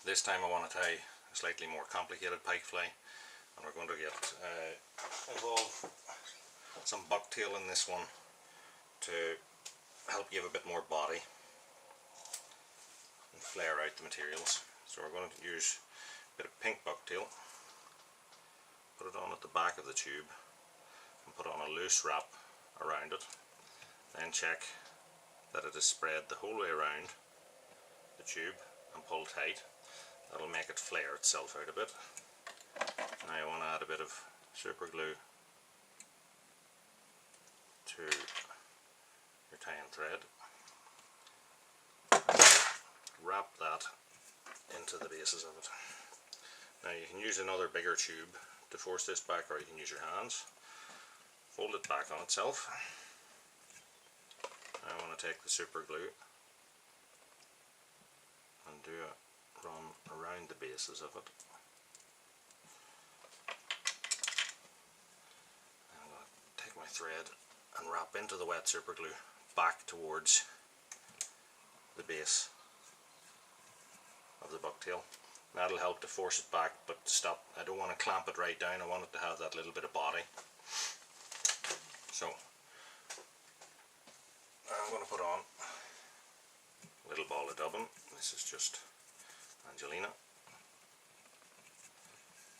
This time I want to tie a slightly more complicated pike fly, and we're going to get involve some bucktail in this one to help give a bit more body and flare out the materials. So we're going to use a bit of pink bucktail, put it on at the back of the tube and put on a loose wrap around it, then check that it is spread the whole way around the tube and pull tight. That'll make it flare itself out a bit. Now I want to add a bit of super glue to your tying thread. Wrap that into the bases of it. Now you can use another bigger tube to force this back, or you can use your hands. Fold it back on itself. Now I want to take the super glue and do a run around the bases of it. I'm going to take my thread and wrap into the wet super glue back towards the base of the bucktail. That'll help to force it back, but to stop, I don't want to clamp it right down. I want it to have that little bit of body. So I'm going to put on a little ball of dubbin. This is just Angelina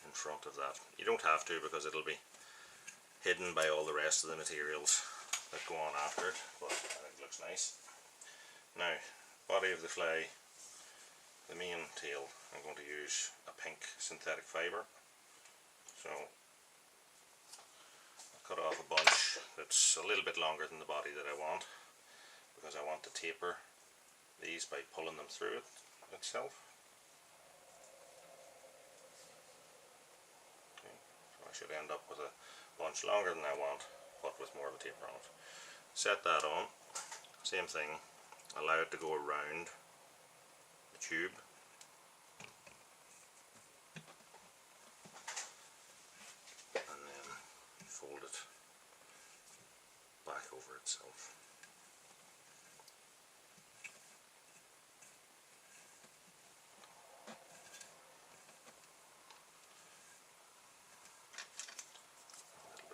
in front of that. You don't have to, because it'll be hidden by all the rest of the materials that go on after it, but it looks nice. Now, body of the fly, the main tail, I'm going to use a pink synthetic fibre. So I'll cut off a bunch that's a little bit longer than the body that I want, because I want to taper these by pulling them through it itself. Okay, so I should end up with a bunch longer than I want, but with more of a taper on it. Set that on, same thing, allow it to go around the tube. And then fold it back over itself.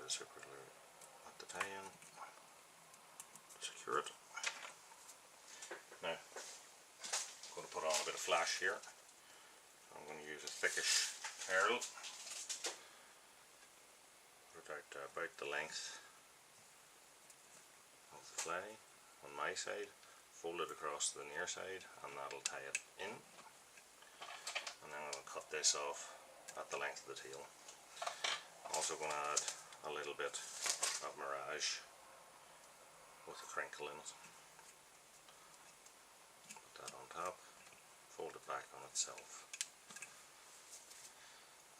Super glue at the tie-in to secure it. Now I'm going to put on a bit of flash here. I'm going to use a thickish pearl. Put it out about the length of the fly on my side, fold it across to the near side, and that'll tie it in. And then I'm going to cut this off at the length of the tail. I'm also going to add a little bit of mirage with a crinkle in it. Put that on top, fold it back on itself.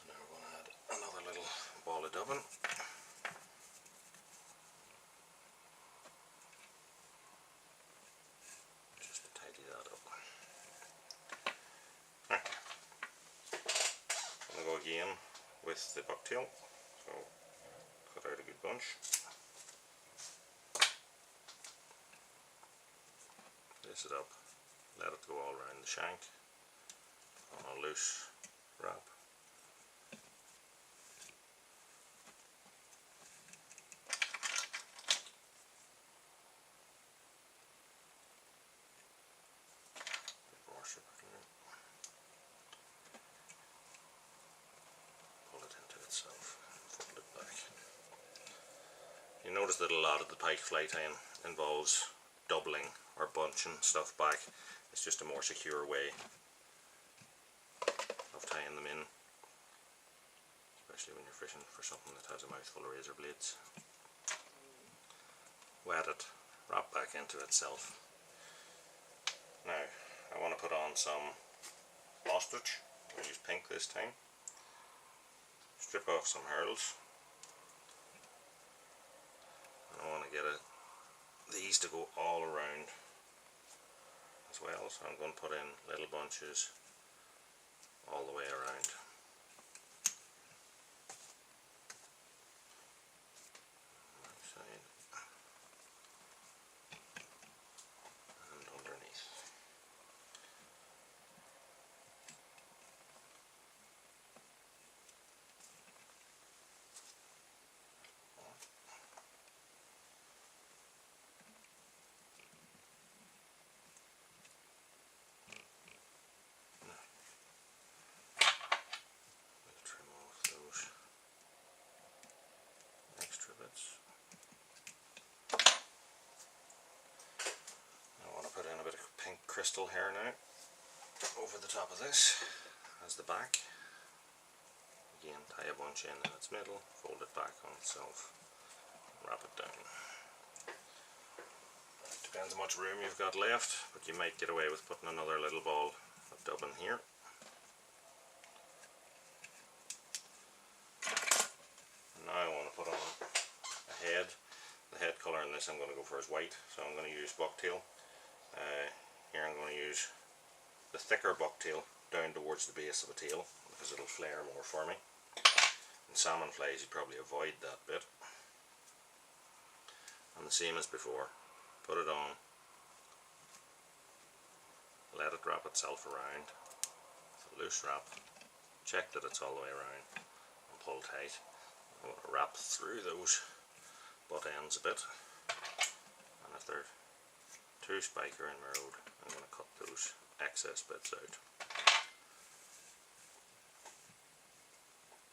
And now we're going to add another little ball of dubbin. Just to tidy that up. Right. I'm going to go again with the bucktail. So cut out a good bunch. Lace it up, let it go all around the shank on a loose wrap. More super glue. Pull it into itself, fold it back. You notice that a lot of the pike fly tying involves doubling or bunching stuff back. It's just a more secure way of tying them in, especially when you're fishing for something that has a mouthful of razor blades. Wet it, wrap back into itself. Now I want to put on some ostrich. I'll use pink this time. Strip off some hurls. I want to get these to go all around as well, so I'm going to put in little bunches all the way around. Right side and underneath. crystal hair now over the top of this as the back. Again, tie a bunch in its middle, fold it back on itself, wrap it down. Depends how much room you've got left, but you might get away with putting another little ball of dubbing here. And now I want to put on a head. The head colour in this I'm going to go for is white, so I'm going to use bucktail. Here I'm going to use the thicker bucktail down towards the base of the tail because it'll flare more for me. In salmon flies you probably avoid that bit. And the same as before, put it on, let it wrap itself around, with a loose wrap, check that it's all the way around and pull tight. I'm going to wrap through those butt ends a bit, and if they're too spiker in my road, I'm going to cut those excess bits out.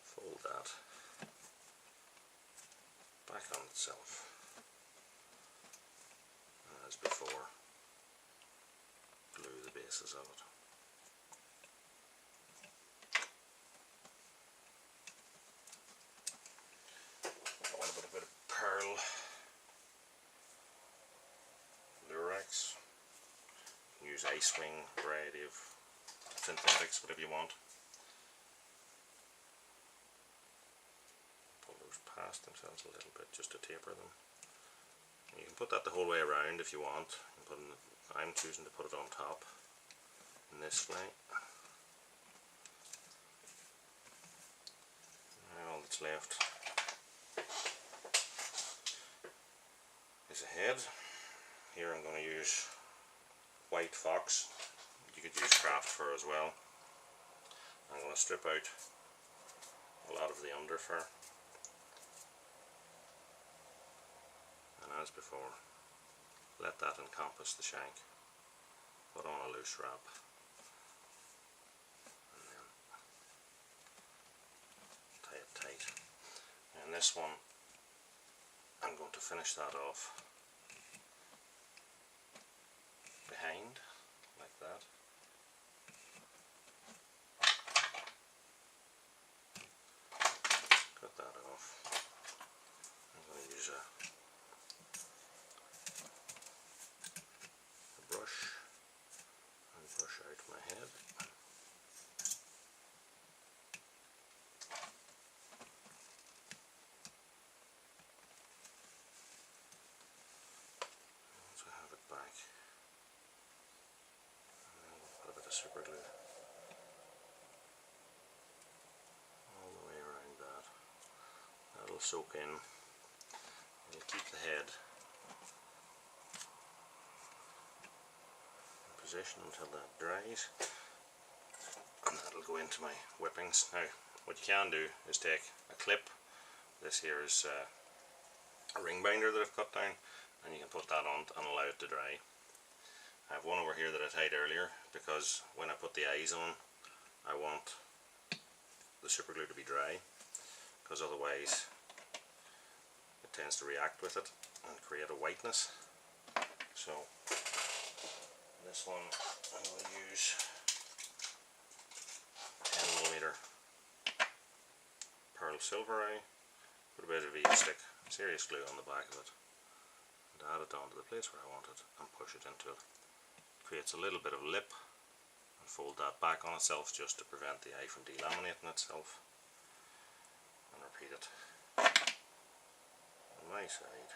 Fold that back on itself, and as before, glue the bases of it. I want to put a bit of pearl lurex. Use ice wing, variety of synthetics, whatever you want. Pull those past themselves a little bit just to taper them. You can put that the whole way around if you want. You can put in, I'm choosing to put it on top in this fly. Now all that's left is a head. Here I'm going to use white fox. You could use craft fur as well. I'm going to strip out a lot of the under fur, and as before, let that encompass the shank. Put on a loose wrap, and then tie it tight. And this one, I'm going to finish that off behind, like that. Cut that off. I'm going to use a brush and brush out my head. Once I have it back, put a bit of super glue all the way around that. That'll soak in. It'll keep the head in position until that dries, and that'll go into my whippings. Now, what you can do is take a clip. This here is a ring binder that I've cut down, and you can put that on and allow it to dry. I have one over here that I tied earlier because when I put the eyes on, I want the super glue to be dry, because otherwise it tends to react with it and create a whiteness. So this one I'm going to use 10mm pearl silver eye, put a bit of stick serious glue on the back of it, and add it onto the place where I want it and push it into it. Creates a little bit of lip, and fold that back on itself just to prevent the eye from delaminating itself, and repeat it on my side.